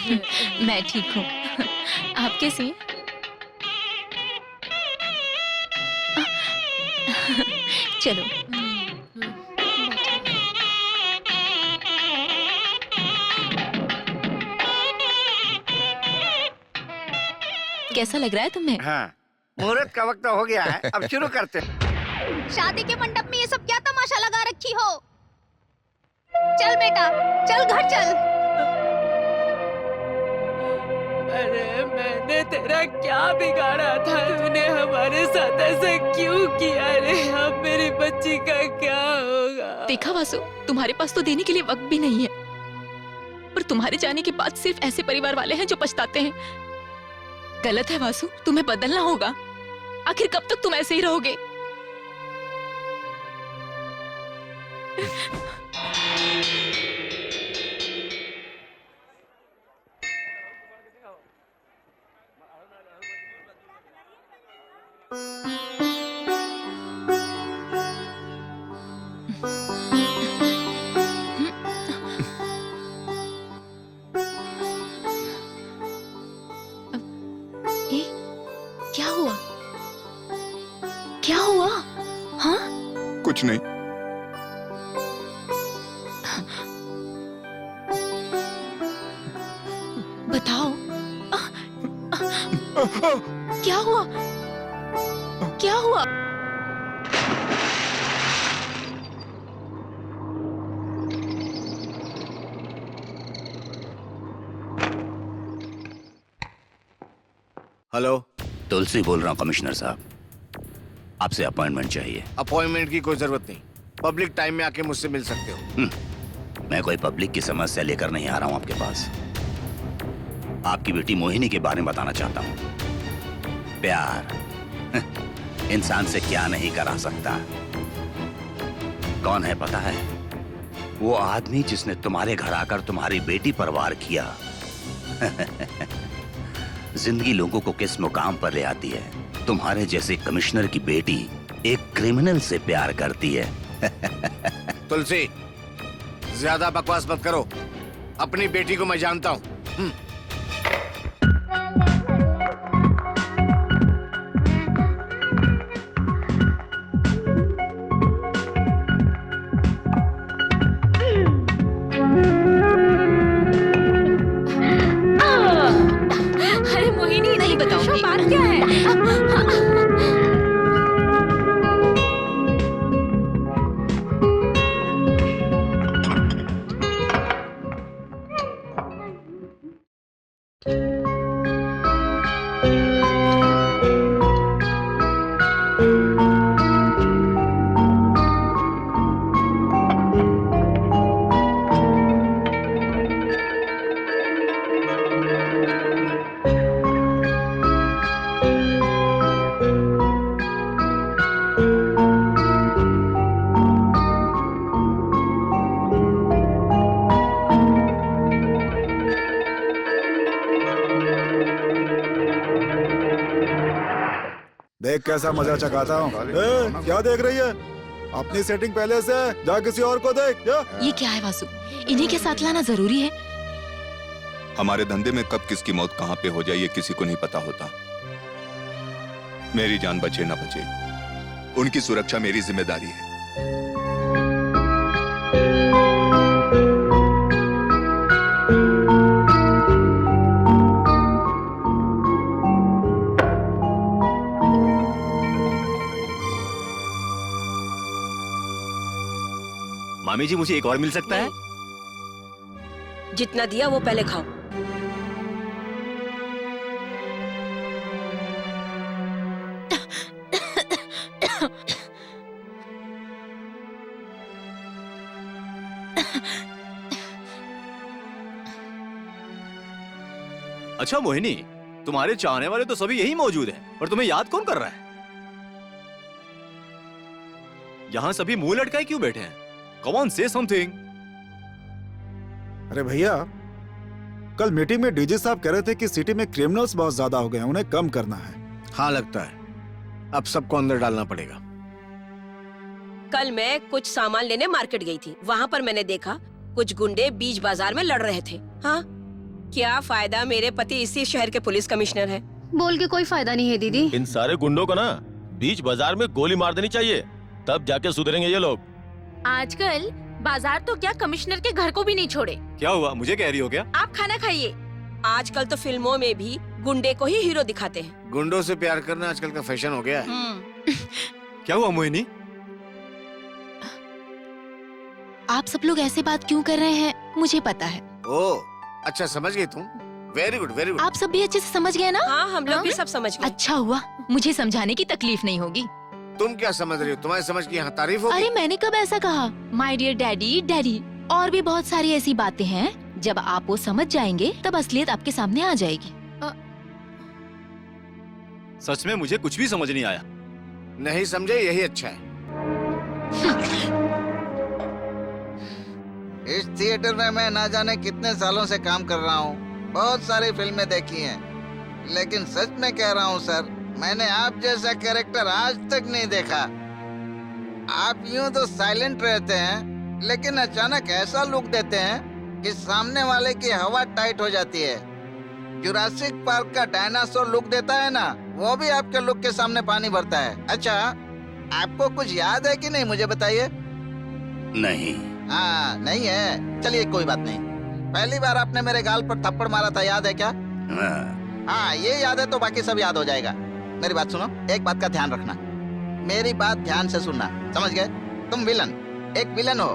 मैं ठीक हूँ। आप कैसी हैं? चलो। कैसा लग रहा है तुम्हें? हाँ, मुहूर्त का वक्त हो गया है, अब शुरू करते हैं। शादी के मंडप में ये सब क्या तमाशा लगा रखी हो? चल बेटा, चल घर चल। अरे मैंने तेरा क्या बिगाड़ा था? तूने हमारे साथ ऐसा क्यों किया? अरे अब मेरी बच्ची का क्या होगा? देखा वासु, तुम्हारे पास तो देने के लिए वक्त भी नहीं है, पर तुम्हारे जाने के बाद सिर्फ ऐसे परिवार वाले हैं जो पछताते हैं। गलत है वासु, तुम्हें बदलना होगा। आखिर कब तक तुम ऐसे ही रहोगे? ए, क्या हुआ? क्या हुआ? हाँ? कुछ नहीं। बताओ। क्या हुआ? क्या हुआ? हेलो, तुलसी बोल रहा हूँ कमिश्नर साहब, आपसे अपॉइंटमेंट चाहिए। अपॉइंटमेंट की कोई जरूरत नहीं, पब्लिक टाइम में आके मुझसे मिल सकते हो। मैं कोई पब्लिक की समस्या लेकर नहीं आ रहा हूँ आपके पास। आपकी बेटी मोहिनी के बारे में बताना चाहता हूँ। प्यार इंसान से क्या नहीं करा सकता। कौन है पता है? वो आदमी जिसने तुम्हारे घर आकर तुम्हारी बेटी पर वार किया। जिंदगी लोगों को किस मुकाम पर ले आती है। तुम्हारे जैसे कमिश्नर की बेटी एक क्रिमिनल से प्यार करती है। तुलसी, ज्यादा बकवास मत करो। अपनी बेटी को मैं जानता हूँ। अरे मोहिनी, नहीं बताऊंगी। बात क्या है? देख कैसा मजा चकाता हूँ। क्या देख रही है? अपनी सेटिंग पहले से है, जा किसी और को देख। जा। ये क्या है वासु? इन्हीं के साथ लाना जरूरी है? हमारे धंधे में कब किसकी मौत कहाँ पे हो जाए ये किसी को नहीं पता होता। मेरी जान बचे ना बचे, उनकी सुरक्षा मेरी जिम्मेदारी है। मामी जी, मुझे एक और मिल सकता है? जितना दिया वो पहले खाओ। अच्छा मोहिनी, तुम्हारे चाहने वाले तो सभी यही मौजूद हैं, पर तुम्हें याद कौन कर रहा है? यहाँ सभी मुंह लटकाए क्यों बैठे हैं? Come on, say something. अरे भैया, कल मीटिंग में डीजी साहब कह रहे थे कि सिटी में क्रिमिनल्स बहुत ज्यादा हो गए हैं, उन्हें कम करना है। हाँ, लगता है अब सबको अंदर डालना पड़ेगा। कल मैं कुछ सामान लेने मार्केट गई थी। वहाँ पर मैंने देखा कुछ गुंडे बीच बाजार में लड़ रहे थे। हाँ, क्या फायदा, मेरे पति इसी शहर के पुलिस कमिश्नर हैं। बोल के कोई फायदा नहीं है दीदी। इन सारे गुंडों को ना बीच बाजार में गोली मार देनी चाहिए, तब जाके सुधरेंगे ये लोग। आजकल बाजार तो क्या कमिश्नर के घर को भी नहीं छोड़े। क्या हुआ, मुझे कह रही हो क्या? आप खाना खाइए। आजकल तो फिल्मों में भी गुंडे को ही हीरो दिखाते हैं। गुंडों से प्यार करना आजकल का फैशन हो गया है। क्या हुआ मोहिनी? आप सब लोग ऐसे बात क्यों कर रहे हैं मुझे पता है। ओ, अच्छा समझ गई तुम। Very good very good. आप सब भी अच्छे से समझ गए ना? हाँ, हम लोग हाँ? भी सब समझ गए। अच्छा हुआ, मुझे समझाने की तकलीफ नहीं होगी। तुम क्या समझ रही हो? तुम्हारी समझ की यहाँ तारीफ होगी। अरे मैंने कब ऐसा कहा? My dear daddy daddy. और भी बहुत सारी ऐसी बातें हैं, जब आप वो समझ जाएंगे तब असलियत आपके सामने आ जाएगी। सच में मुझे कुछ भी समझ नहीं आया। नहीं समझे यही अच्छा है। इस थिएटर में मैं ना जाने कितने सालों से काम कर रहा हूँ, बहुत सारी फिल्में देखी हैं, लेकिन सच में कह रहा हूँ सर, मैंने आप जैसा कैरेक्टर आज तक नहीं देखा। आप यूं तो साइलेंट रहते हैं, लेकिन अचानक ऐसा लुक देते हैं कि सामने वाले की हवा टाइट हो जाती है। जुरासिक पार्क का डायनासोर लुक देता है ना, वो भी आपके लुक के सामने पानी भरता है। अच्छा, आपको कुछ याद है कि नहीं, मुझे बताइए। नहीं। हाँ, नहीं है, चलिए कोई बात नहीं। पहली बार आपने मेरे गाल पर थप्पड़ मारा था, याद है क्या? हाँ, ये याद है तो बाकी सब याद हो जाएगा। मेरी बात सुनो, एक बात का ध्यान रखना, मेरी बात ध्यान से सुनना, समझ गए? तुम विलन, एक विलन हो,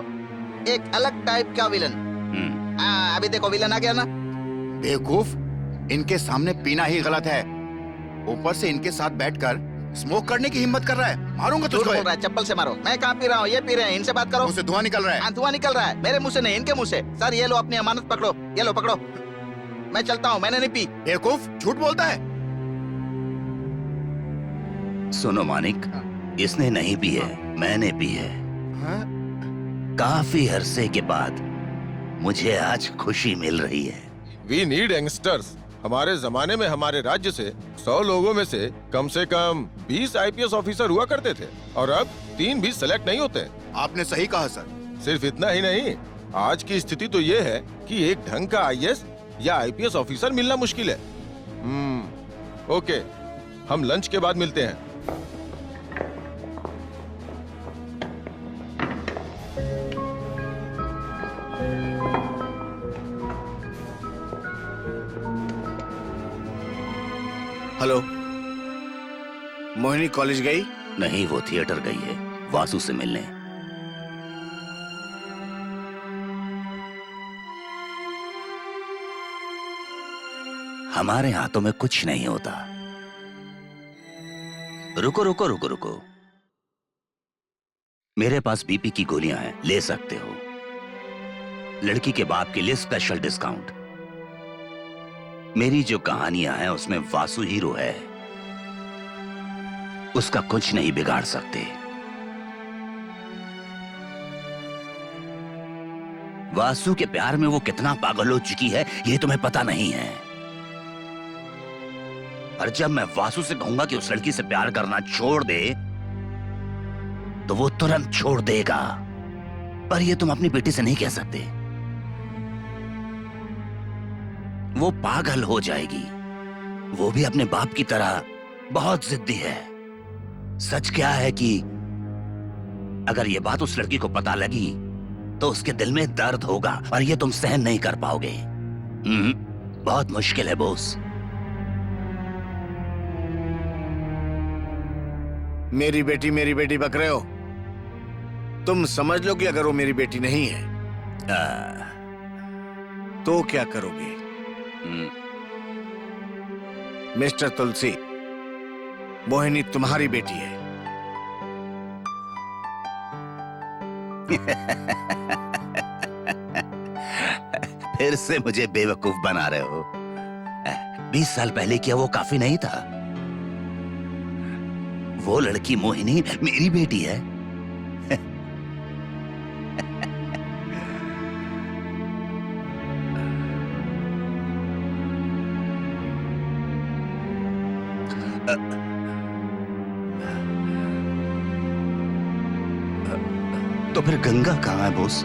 एक अलग टाइप का विलन। हाँ, अभी देखो विलन आ गया ना। बेवकूफ, इनके सामने पीना ही गलत है, ऊपर से इनके साथ बैठकर स्मोक करने की हिम्मत कर रहा है। मारूंगा तुझको। बोल रहा है, चप्पल से मारो। मैं कहाँ पी रहा हूँ, ये पी रहे हैं, इनसे बात करो। मुंह से धुआं निकल रहा है। हाँ, धुआं निकल रहा है, मेरे मुंह से नहीं, इनके मुंह से। सर ये लो अपनी अमानत पकड़ो, ये लो पकड़ो। मैं चलता हूँ, मैंने नहीं पी। बेवकूफ, झूठ बोलता है। सुनो मानिक, इसने नहीं पी है, मैंने पी है। काफी अरसे के बाद मुझे आज खुशी मिल रही है। We need youngsters. हमारे जमाने में हमारे राज्य से 100 लोगों में से कम 20 IPS ऑफिसर हुआ करते थे, और अब 3 भी सेलेक्ट नहीं होते। आपने सही कहा सर। सिर्फ इतना ही नहीं, आज की स्थिति तो ये है कि एक ढंग का IAS या IPS ऑफिसर मिलना मुश्किल है। ओके, हम लंच के बाद मिलते हैं। हेलो, मोहिनी कॉलेज गई? नहीं, वो थिएटर गई है वासु से मिलने। हमारे हाथों में कुछ नहीं होता। रुको रुको रुको रुको, मेरे पास बीपी की गोलियां हैं, ले सकते हो। लड़की के बाप के लिए स्पेशल डिस्काउंट। मेरी जो कहानियां हैं उसमें वासु हीरो है, उसका कुछ नहीं बिगाड़ सकते। वासु के प्यार में वो कितना पागल हो चुकी है ये तुम्हें पता नहीं है। और जब मैं वासु से कहूंगा कि उस लड़की से प्यार करना छोड़ दे तो वो तुरंत छोड़ देगा, पर ये तुम अपनी बेटी से नहीं कह सकते। वो पागल हो जाएगी। वो भी अपने बाप की तरह बहुत जिद्दी है। सच क्या है कि अगर ये बात उस लड़की को पता लगी तो उसके दिल में दर्द होगा और ये तुम सहन नहीं कर पाओगे। बहुत मुश्किल है बॉस। मेरी बेटी बक रहे हो? तुम समझ लो कि अगर वो मेरी बेटी नहीं है तो क्या करोगे? मिस्टर तुलसी, मोहिनी तुम्हारी बेटी है। फिर से मुझे बेवकूफ बना रहे हो। 20 साल पहले क्या वो काफी नहीं था? वो लड़की मोहिनी मेरी बेटी है। तो फिर गंगा कहाँ है बॉस?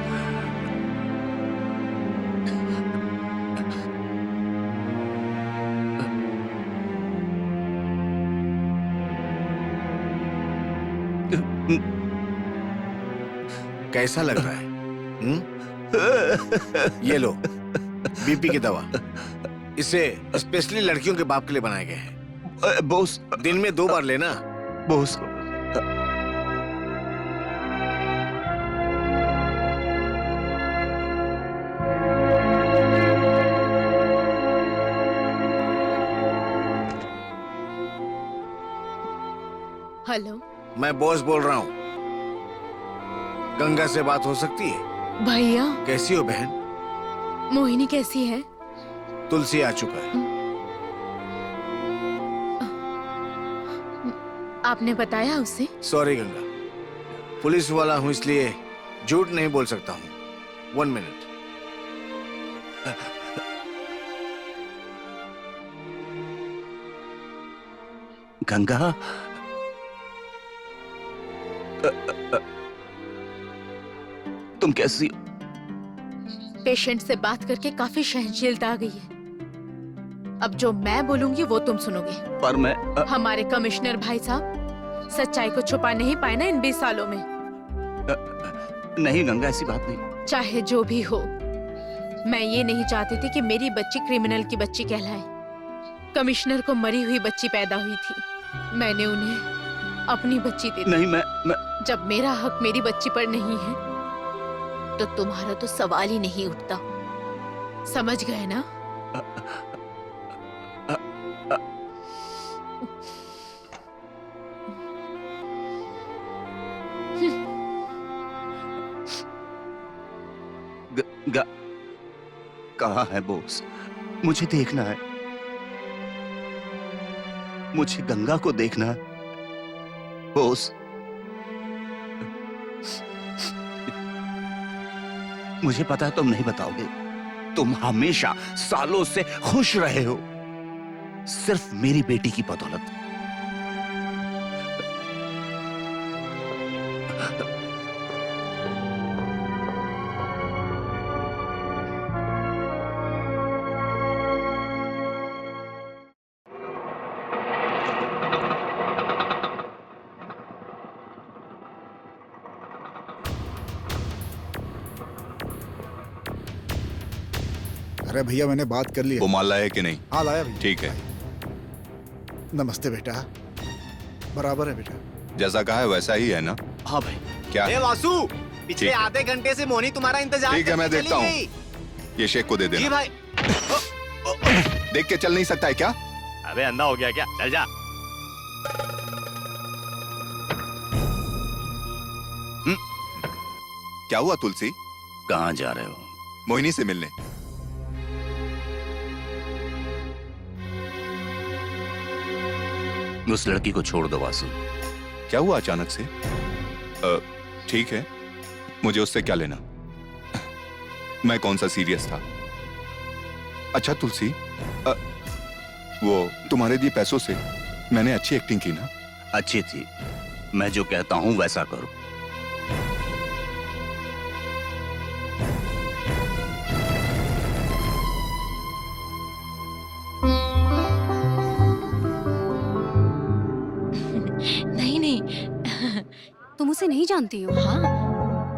कैसा लग रहा है? ये लो बीपी की दवा। इसे स्पेशली लड़कियों के बाप के लिए बनाए गए हैं। बॉस, दिन में 2 बार लेना। बॉस, हेलो, मैं बॉस बोल रहा हूँ। गंगा से बात हो सकती है? भैया। कैसी हो बहन? मोहिनी कैसी है? तुलसी आ चुका है। आपने बताया उसे? सॉरी गंगा, पुलिस वाला हूँ इसलिए झूठ नहीं बोल सकता हूँ। 1 मिनट। गंगा, तुम कैसी? पेशेंट से बात करके काफी सहनशीलता आ गई है। अब जो मैं बोलूंगी वो तुम सुनोगे। पर मैं हमारे कमिश्नर भाई साहब सच्चाई को छुपा नहीं पाए ना इन 20 सालों में। नहीं गंगा, ऐसी बात नहीं। चाहे जो भी हो, मैं ये नहीं चाहती थी कि मेरी बच्ची क्रिमिनल की बच्ची कहलाए। कमिश्नर को मरी हुई बच्ची पैदा हुई थी, मैंने उन्हें अपनी बच्ची दे दी। नहीं, मैं जब मेरा हक मेरी बच्ची पर नहीं है तो तुम्हारा तो सवाल ही नहीं उठता। समझ गए ना? कहाँ है बॉस? मुझे देखना है। मुझे गंगा को देखना है बॉस। मुझे पता है तुम नहीं बताओगे। तुम हमेशा सालों से खुश रहे हो, सिर्फ मेरी बेटी की बदौलत। अरे भैया, मैंने बात कर ली है। वो माल लाया है कि नहीं? हाँ, लाया भैया। ठीक है। नमस्ते बेटा। बराबर है बेटा। जैसा कहा है वैसा ही है ना? हाँ भाई। क्या? ए वासु, पिछले ठीक है। आधे घंटे से मोनी तुम्हारा इंतजार ठीक है, मैं करके देखता चली हूँ। गई। ये शेख को दे जी देना। भाई। देख के चल नहीं सकता है क्या? अबे अंधा हो गया क्या? चल जा। क्या हुआ तुलसी? कहाँ जा रहे हो? मोहिनी से मिलने। उस लड़की को छोड़ दो वासु। क्या हुआ अचानक से? ठीक है, मुझे उससे क्या लेना? मैं कौन सा सीरियस था? अच्छा तुलसी, वो तुम्हारे दिए पैसों से मैंने अच्छी एक्टिंग की ना? अच्छी थी। मैं जो कहता हूं वैसा करो। नहीं नहीं, तुम उसे नहीं जानती हो? हाँ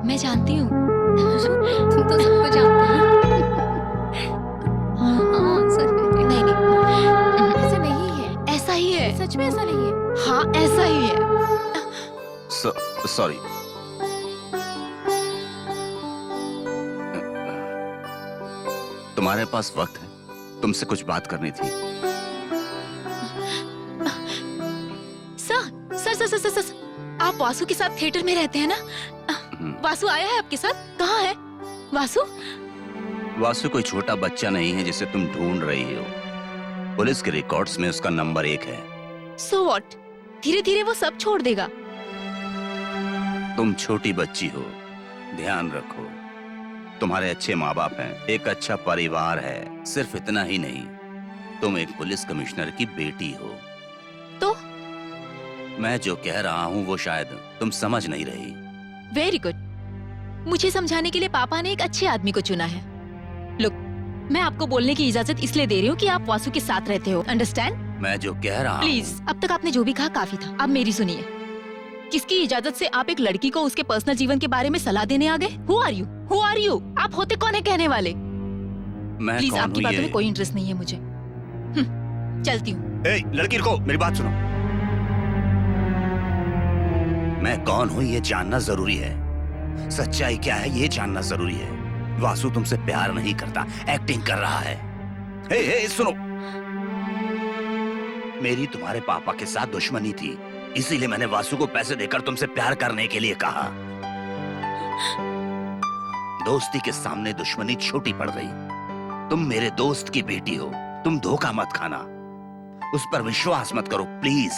मैं जानती हूँ। तुम तो सबको जानती हो। हाँ, सच में। नहीं नहीं, ऐसा नहीं है। ऐसा ही है। सच में ऐसा नहीं है। हाँ ऐसा ही है। सॉरी। तुम्हारे पास वक्त है? तुमसे कुछ बात करनी थी। सर, आप वासु के साथ थिएटर में रहते हैं ना? वासु आया है आपके साथ? कहाँ है वासु? वासु कोई छोटा बच्चा नहीं है जिसे तुम ढूंढ रही हो। पुलिस के रिकॉर्ड्स में उसका नंबर 1 है। So what? धीरे धीरे वो सब छोड़ देगा। तुम छोटी बच्ची हो, ध्यान रखो। तुम्हारे अच्छे माँ बाप हैं, एक अच्छा परिवार है। सिर्फ इतना ही नहीं, तुम एक पुलिस कमिश्नर की बेटी हो। तो मैं जो कह रहा हूँ वो शायद तुम समझ नहीं रही। Very good. मुझे समझाने के लिए पापा ने एक अच्छे आदमी को चुना है। लुक, मैं आपको बोलने की इजाजत इसलिए दे रही हूँ कि आप वासु के साथ रहते हो। अंडरस्टैंड? मैं जो कह रहा हूँ। प्लीज, अब तक आपने जो भी कहा काफी था। अब मेरी सुनिए। किसकी इजाजत से आप एक लड़की को उसके पर्सनल जीवन के बारे में सलाह देने आ गए? Who are you? Who are you? आप होते कौन है कहने वाले? मैं प्लीज कौन आपकी हूँ बातों ये? में कोई इंटरेस्ट नहीं है मुझे। चलती हूँ। ए, लड़की रुको, मेरी बात सुनो। मैं कौन हूँ ये जानना जरूरी है। सच्चाई क्या है ये जानना जरूरी है। वासु तुमसे प्यार नहीं करता, एक्टिंग कर रहा है। हे, सुनो, मेरी तुम्हारे पापा के साथ दुश्मनी थी, इसीलिए मैंने वासु को पैसे देकर तुमसे प्यार करने के लिए कहा। दोस्ती के सामने दुश्मनी छोटी पड़ गई। तुम मेरे दोस्त की बेटी हो, तुम धोखा मत खाना, उस पर विश्वास मत करो प्लीज।